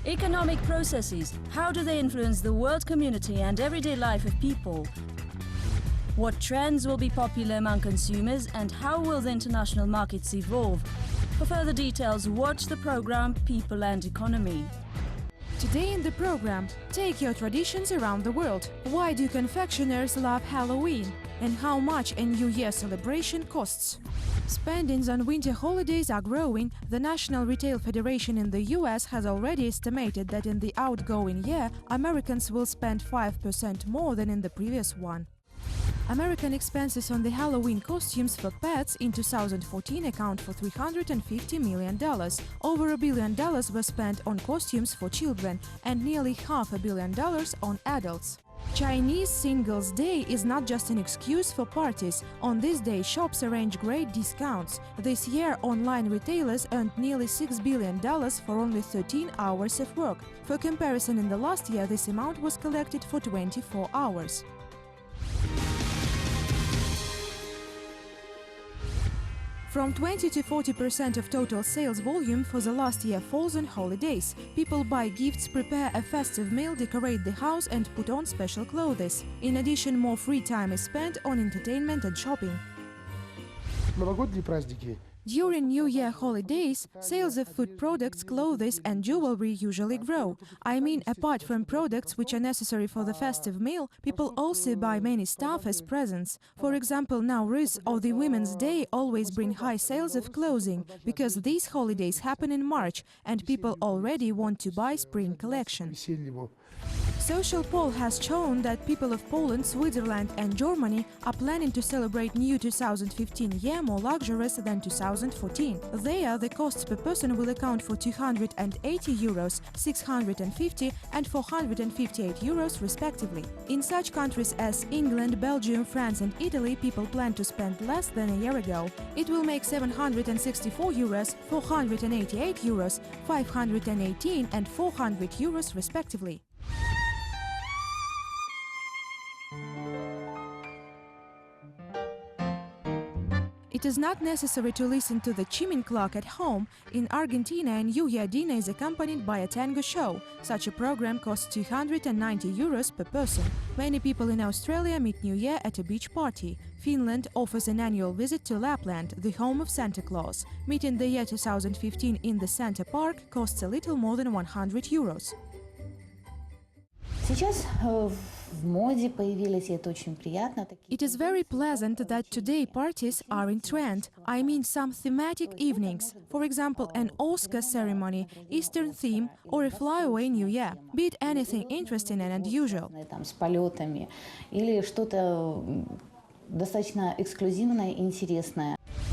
Economic processes, how do they influence the world community and everyday life of people? What trends will be popular among consumers and how will the international markets evolve? For further details, watch the program People and Economy. Today in the program, take your traditions around the world. Why do confectioners love Halloween? And how much a New Year celebration costs? Spendings on winter holidays are growing. The National Retail Federation in the US has already estimated that in the outgoing year, Americans will spend 5% more than in the previous one. American expenses on the Halloween costumes for pets in 2014 account for $350 million. Over $1 billion were spent on costumes for children and nearly $500 million on adults. Chinese Singles' Day is not just an excuse for parties. On this day, shops arrange great discounts. This year, online retailers earned nearly $6 billion for only 13 hours of work. For comparison, in the last year, this amount was collected for 24 hours. From 20 to 40% of total sales volume for the last year falls on holidays. People buy gifts, prepare a festive meal, decorate the house and put on special clothes. In addition, more free time is spent on entertainment and shopping. Новогодние праздники. During New Year holidays, sales of food products, clothes and jewelry usually grow. I mean, apart from products which are necessary for the festive meal, people also buy many stuff as presents. For example, Nowruz or the Women's Day always bring high sales of clothing, because these holidays happen in March and people already want to buy spring collection. Social poll has shown that people of Poland, Switzerland and Germany are planning to celebrate new 2015 year more luxurious than 2014. There, the costs per person will account for €280, 650 and 458 euros respectively. In such countries as England, Belgium, France and Italy, people plan to spend less than a year ago. It will make €764, 488 euros, 518 and 400 euros respectively. It is not necessary to listen to the chiming clock at home. In Argentina, a New Year dinner is accompanied by a tango show. Such a program costs €290 per person. Many people in Australia meet New Year at a beach party. Finland offers an annual visit to Lapland, the home of Santa Claus. Meeting the year 2015 in the Santa Park costs a little more than €100. It is very pleasant that today parties are in trend. I mean some thematic evenings. For example, an Oscar ceremony, Eastern theme or a flyaway New Year. Be it anything interesting and unusual.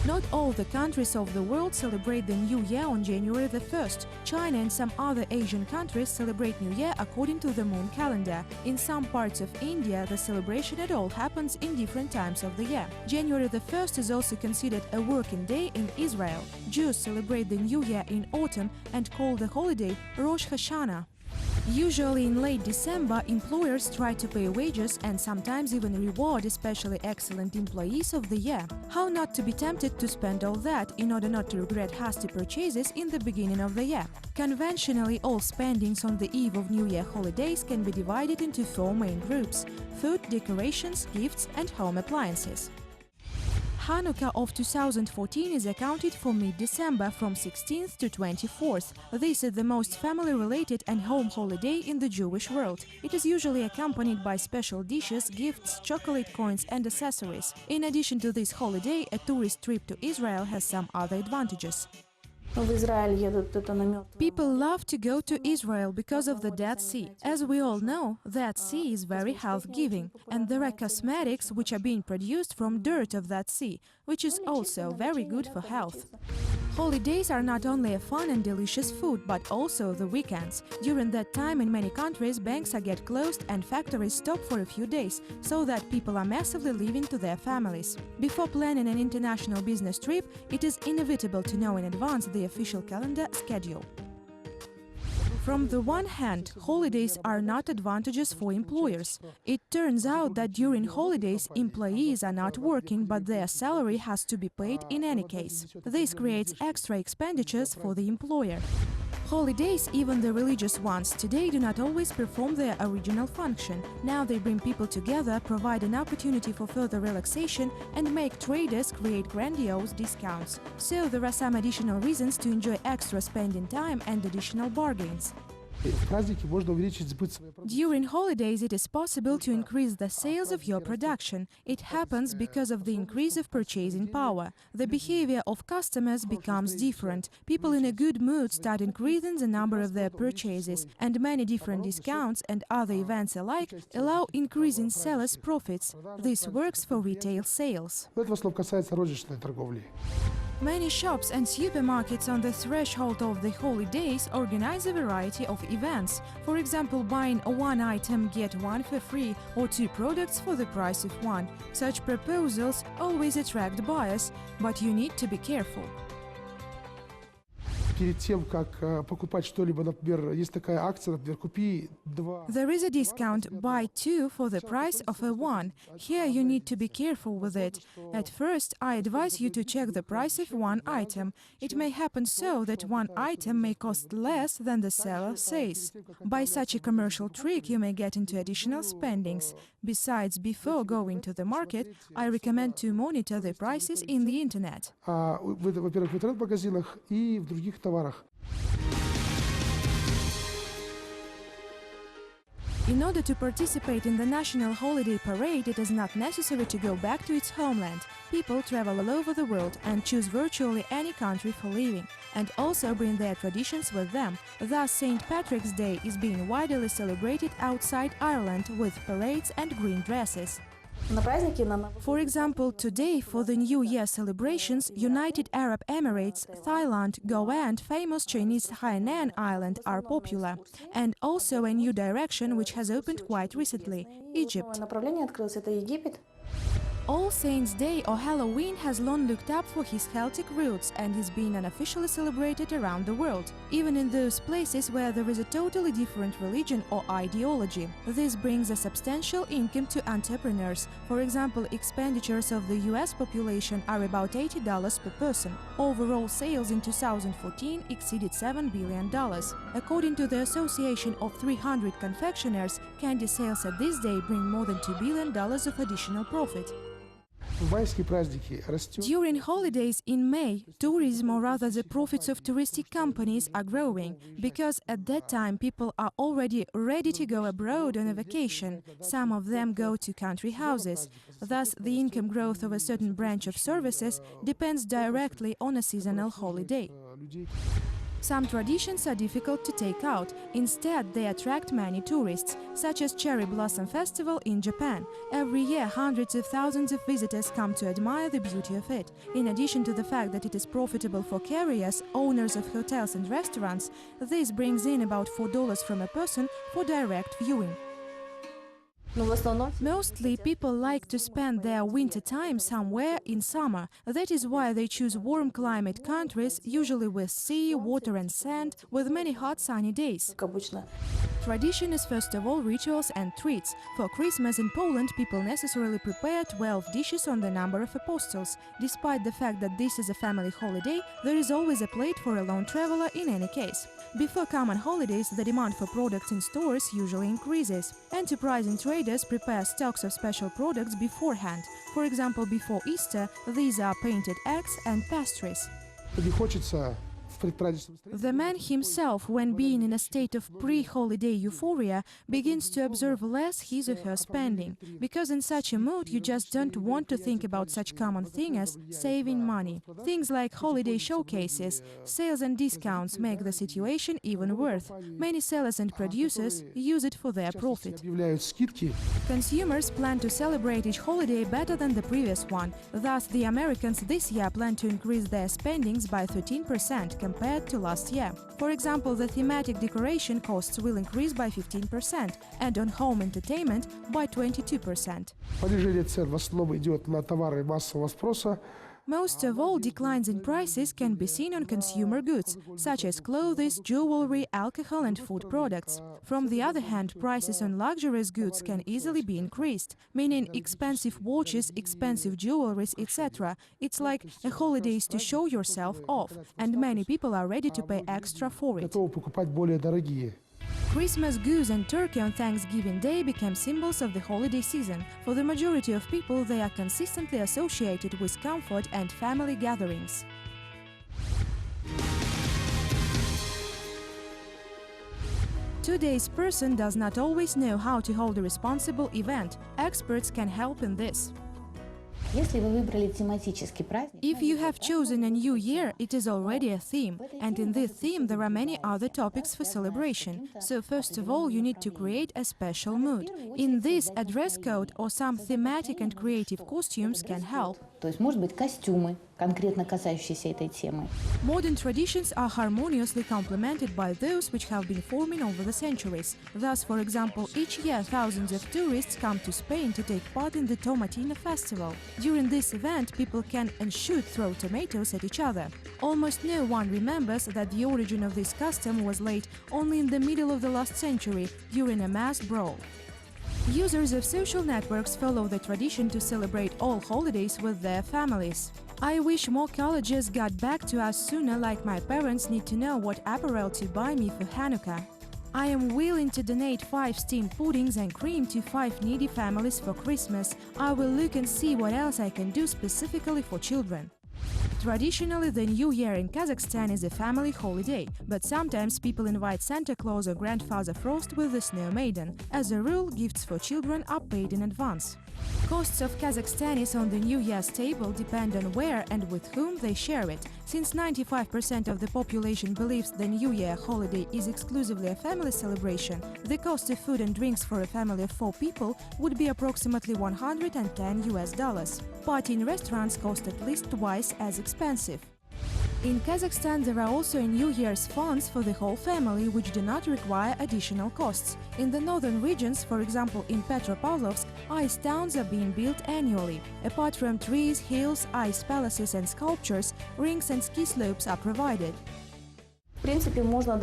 Not all the countries of the world celebrate the New Year on January the 1st. China and some other Asian countries celebrate New Year according to the moon calendar. In some parts of India, the celebration at all happens in different times of the year. January the 1st is also considered a working day in Israel. Jews celebrate the New Year in autumn and call the holiday Rosh Hashanah. Usually in late December, employers try to pay wages and sometimes even reward especially excellent employees of the year. How not to be tempted to spend all that in order not to regret hasty purchases in the beginning of the year? Conventionally, all spendings on the eve of New Year holidays can be divided into four main groups: food, decorations, gifts and home appliances. Hanukkah of 2014 is accounted for mid-December from 16th to 24th. This is the most family-related and home holiday in the Jewish world. It is usually accompanied by special dishes, gifts, chocolate coins and accessories. In addition to this holiday, a tourist trip to Israel has some other advantages. People love to go to Israel because of the Dead Sea. As we all know, that sea is very health-giving, and there are cosmetics which are being produced from dirt of that sea, which is also very good for health. Holidays are not only a fun and delicious food, but also the weekends. During that time, in many countries, banks are get closed and factories stop for a few days, so that people are massively leaving to their families. Before planning an international business trip, it is inevitable to know in advance the official calendar schedule. From the one hand, holidays are not advantages for employers. It turns out that during holidays, employees are not working, but their salary has to be paid in any case. This creates extra expenditures for the employer. Holidays, even the religious ones, today do not always perform their original function. Now they bring people together, provide an opportunity for further relaxation, and make traders create grandiose discounts. So there are some additional reasons to enjoy extra spending time and additional bargains. В праздники можно увеличить сбыт своей продукции. During holidays, it is possible to increase the sales of your production. It happens because of the increase of purchasing power. The behavior of customers becomes different. People in a good mood start increasing the number of their purchases, and many different discounts and other events alike allow increasing sellers' profits. This works for retail sales. Но это в основном касается розничной торговли. Many shops and supermarkets on the threshold of the holidays organize a variety of events. For example, buying one item, get one for free, or two products for the price of one. Such proposals always attract buyers, but you need to be careful. Перед тем, как покупать что-либо, например, есть такая акция, например, купи два. There is a discount, buy two for the price of a one. Here you need to be careful with it. At first, I advise you to check the price of one item. It may happen so that one item may cost less than the seller says. By such a commercial trick, you may get into additional spendings. Besides, before going to the market, I recommend to monitor the prices in the internet. Во-первых, в интернет-магазинах и в других товарах. In order to participate in the national holiday parade, it is not necessary to go back to its homeland. People travel all over the world and choose virtually any country for living, and also bring their traditions with them. Thus, St. Patrick's Day is being widely celebrated outside Ireland with parades and green dresses. For example, today, for the New Year celebrations, United Arab Emirates, Thailand, Goa and famous Chinese Hainan Island are popular. And also a new direction which has opened quite recently – Egypt. All Saints' Day or Halloween has long looked up for his Celtic roots and is being unofficially celebrated around the world, even in those places where there is a totally different religion or ideology. This brings a substantial income to entrepreneurs. For example, expenditures of the US population are about $80 per person. Overall sales in 2014 exceeded $7 billion. According to the Association of 300 Confectioners, candy sales at this day bring more than $2 billion of additional profit. В майские праздники растет. During holidays in May, tourism, or rather the profits of touristic companies, are growing, because at that time people are already ready to go abroad on a vacation. Some of them go to country houses. Thus, the income growth of a certain branch of services depends directly on a seasonal holiday. Some traditions are difficult to take out. Instead, they attract many tourists, such as Cherry Blossom Festival in Japan. Every year, hundreds of thousands of visitors come to admire the beauty of it. In addition to the fact that it is profitable for carriers, owners of hotels and restaurants, this brings in about $4 from a person for direct viewing. Mostly people like to spend their winter time somewhere in summer. That is why they choose warm climate countries, usually with sea, water and sand, with many hot sunny days. Tradition is first of all rituals and treats. For Christmas in Poland, people necessarily prepare 12 dishes on the number of apostles. Despite the fact that this is a family holiday, there is always a plate for a lone traveler in any case. Before common holidays, the demand for products in stores usually increases. Enterprising traders prepare stocks of special products beforehand. For example, before Easter, these are painted eggs and pastries. Не хочется в предпраздничном настроении. The man himself, when being in a state of pre-holiday euphoria, begins to observe less his or her spending, because in such a mood you just don't want to think about such common thing as saving money. Things like holiday showcases, sales and discounts make the situation even worse. Many sellers and producers use it for their profit. Объявляют скидки. Consumers plan to celebrate each holiday better than the previous one. Thus, the Americans this year plan to increase their spendings by 13% compared to last year. For example, the thematic decoration costs will increase by 15%, and on home entertainment by 22%. Понижение цен в основном идет на товары массового спроса, Most of all, declines in prices can be seen on consumer goods, such as clothes, jewelry, alcohol and food products. From the other hand, prices on luxurious goods can easily be increased, meaning expensive watches, expensive jewelries, etc. It's like a holiday is to show yourself off, and many people are ready to pay extra for it. готовы покупать более дорогие. Christmas goose and turkey on Thanksgiving Day became symbols of the holiday season. For the majority of people, they are consistently associated with comfort and family gatherings. Today's person does not always know how to hold a responsible event. Experts can help in this. Если вы выбрали тематический праздник, If you have chosen a new year, it is already a theme, and in this theme there are many other topics for celebration. So first of all, you need to create a special mood. In this, a dress code or some thematic and creative costumes can help. то есть, может быть, костюмы, конкретно касающиеся этой темы. Modern traditions are harmoniously complemented by those which have been forming over the centuries. Thus, for example, each year thousands of tourists come to Spain to take part in the Tomatina festival. During this event, people can and should throw tomatoes at each other. Almost no one remembers that the origin of this custom was laid only in the middle of the last century, during a mass brawl. Users of social networks follow the tradition to celebrate all holidays with their families. I wish more colleges got back to us sooner, like my parents need to know what apparel to buy me for Hanukkah. I am willing to donate 5 steamed puddings and cream to 5 needy families for Christmas. I will look and see what else I can do specifically for children. Traditionally, the New Year in Kazakhstan is a family holiday, but sometimes people invite Santa Claus or Grandfather Frost with the Snow Maiden. As a rule, gifts for children are paid in advance. Costs of Kazakhstanis on the New Year's table depend on where and with whom they share it. Since 95% of the population believes the New Year holiday is exclusively a family celebration, the cost of food and drinks for a family of 4 people would be approximately $110. Party in restaurants cost at least twice as expensive. In Kazakhstan, there are also New Year's funds for the whole family, which do not require additional costs. In the northern regions, for example in Petropavlovsk, ice towns are being built annually. Apart from trees, hills, ice palaces and sculptures, rings and ski slopes are provided. В принципе, можно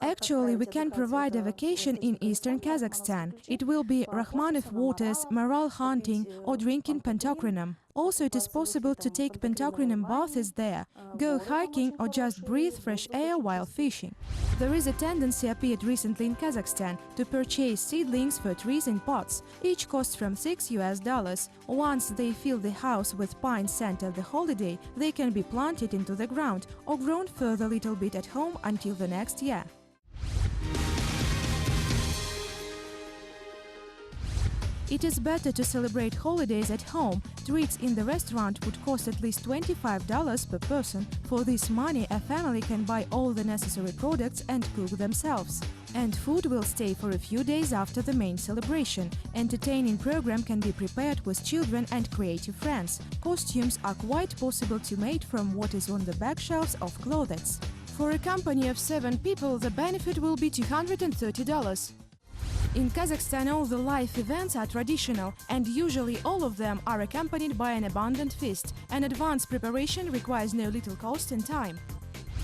Actually, we can provide a vacation in eastern Kazakhstan. It will be Rachmanov waters, morel hunting or drinking pentachrinum. Also, it is possible to take pentachrinum baths there, go hiking or just breathe fresh air while fishing. There is a tendency appeared recently in Kazakhstan to purchase seedlings for trees in pots. Each costs from $6. Once they fill the house with pine scent of the holiday, they can be planted into the ground or grown further a little bit at home until the next year. It is better to celebrate holidays at home. Treats in the restaurant would cost at least $25 per person. For this money, a family can buy all the necessary products and cook themselves. And food will stay for a few days after the main celebration. Entertaining program can be prepared with children and creative friends. Costumes are quite possible to make from what is on the back shelves of clothes. For a company of 7 people, the benefit will be $230. In Kazakhstan, all the life events are traditional, and usually all of them are accompanied by an abundant feast. An advanced preparation requires no little cost and time.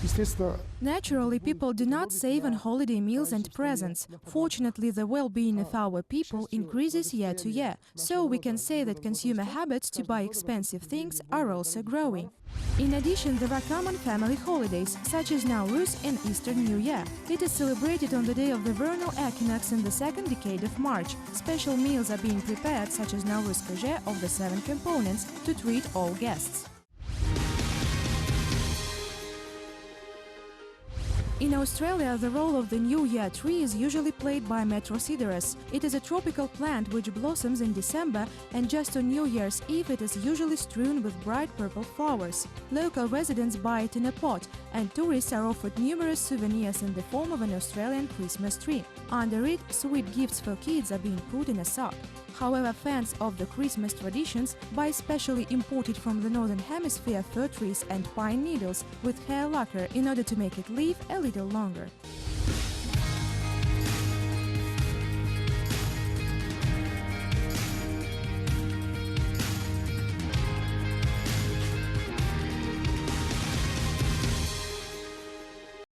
Естественно, Naturally, people do not save on holiday meals and presents. Fortunately, the well-being of our people increases year to year, so we can say that consumer habits to buy expensive things are also growing. In addition, there are common family holidays, such as Nowruz and Easter New Year. It is celebrated on the day of the vernal equinox in the second decade of March. Special meals are being prepared, such as Nowruz Koje of the 7 components, to treat all guests. In Australia, the role of the New Year tree is usually played by Metrosideros. It is a tropical plant which blossoms in December, and just on New Year's Eve it is usually strewn with bright purple flowers. Local residents buy it in a pot, and tourists are offered numerous souvenirs in the form of an Australian Christmas tree. Under it, sweet gifts for kids are being put in a sack. However, fans of the Christmas traditions buy specially imported from the Northern Hemisphere fir trees and pine needles with hair lacquer in order to make it live a little longer.